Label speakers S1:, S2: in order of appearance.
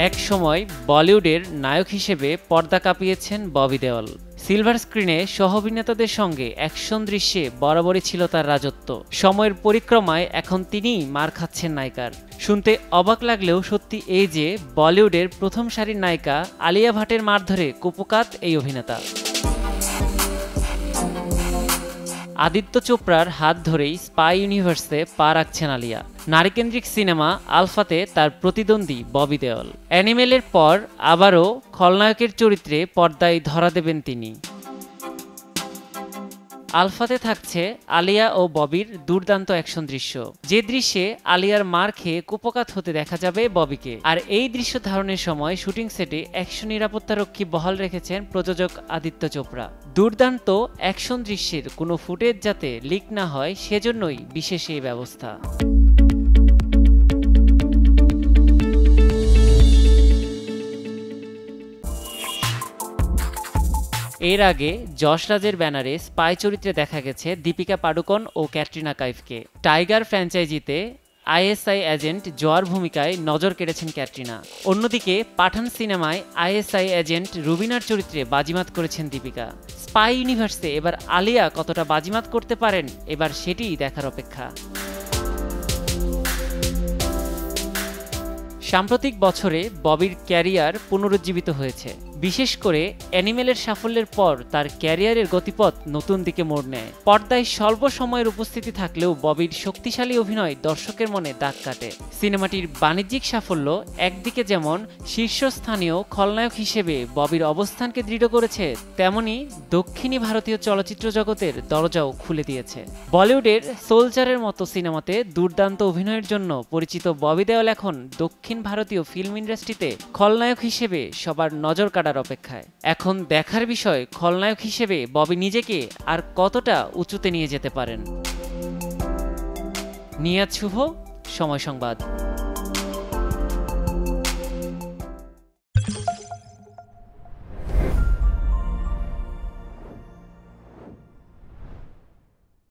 S1: এক সময় বলিউডের নায়ক হিসেবে পর্দা কাঁপিয়েছেন ববি দেওল। সিলভার স্ক্রিনে সহ অভিনেতাদের সঙ্গে অ্যাকশন দৃশ্যে বরাবরই ছিল তার রাজত্ব। সময়ের পরিক্রমায় এখন তিনিই মার খাচ্ছেন নায়িকার। শুনতে অবাক লাগলেও সত্যি এই যে বলিউডের প্রথম সারির নায়িকা আলিয়া ভাটের মার ধরে কুপোকাত এই অভিনেতা। আদিত্য চোপড়ার হাত ধরেই স্পাই ইউনিভার্সে পা রাখছেন আলিয়া। নারীকেন্দ্রিক সিনেমা আলফাতে তার প্রতিদ্বন্দ্বী ববি দেওল। অ্যানিমেলের পর আবারও খলনায়কের চরিত্রে পর্দায় ধরা দেবেন তিনি। আলফাতে থাকছে আলিয়া ও ববির দুর্দান্ত অ্যাকশন দৃশ্য, যে দৃশ্যে আলিয়ার মার খেয়ে কুপোকাত হতে দেখা যাবে ববিকে। আর এই দৃশ্য ধারণের সময় শুটিং সেটে অ্যাকশন নিরাপত্তারক্ষী বহাল রেখেছেন প্রযোজক আদিত্য চোপড়া। দুর্দান্ত অ্যাকশন দৃশ্যের কোনো ফুটেজ যাতে লিক না হয় সেজন্যই বিশেষ এই ব্যবস্থা। এর আগে যশ রাজের ব্যানারে স্পাই চরিত্রে দেখা গেছে দীপিকা পাডুকোন ও ক্যাটরিনা কাইফকে। টাইগার ফ্র্যাঞ্চাইজিতে আইএসআই এজেন্ট জোয়ার ভূমিকায় নজর কেড়েছেন ক্যাটরিনা। অন্যদিকে পাঠান সিনেমায় আইএসআই এজেন্ট রুবিনার চরিত্রে বাজিমাত করেছেন দীপিকা। স্পাই ইউনিভার্সে এবার আলিয়া কতটা বাজিমাত করতে পারেন এবার সেটিই দেখার অপেক্ষা। সাম্প্রতিক বছরে ববির ক্যারিয়ার পুনরুজ্জীবিত হয়েছে। বিশেষ করে অ্যানিমেলের সাফল্যের পর তার ক্যারিয়ারের গতিপথ নতুন দিকে মোড় নেয়। পর্দায় স্বল্প সময়ের উপস্থিতি থাকলেও ববির শক্তিশালী অভিনয় দর্শকের মনে দাগ কাটে। সিনেমাটির বাণিজ্যিক সাফল্য একদিকে যেমন শীর্ষস্থানীয় খলনায়ক হিসেবে ববির অবস্থানকে দৃঢ় করেছে, তেমনি দক্ষিণী ভারতীয় চলচ্চিত্র জগতের দরজাও খুলে দিয়েছে। বলিউডের সোলজারের মতো সিনেমাতে দুর্দান্ত অভিনয়ের জন্য পরিচিত ববি দেওল এখন দক্ষিণ ভারতীয় ফিল্ম ইন্ডাস্ট্রিতে খলনায়ক হিসেবে সবার নজর কাটার অপেক্ষায়। এখন দেখার বিষয় খলনায়ক হিসেবে ববি নিজেকে আর কতটা উঁচুতে নিয়ে যেতে পারেন। নিয়াজ শুভ, সময় সংবাদ।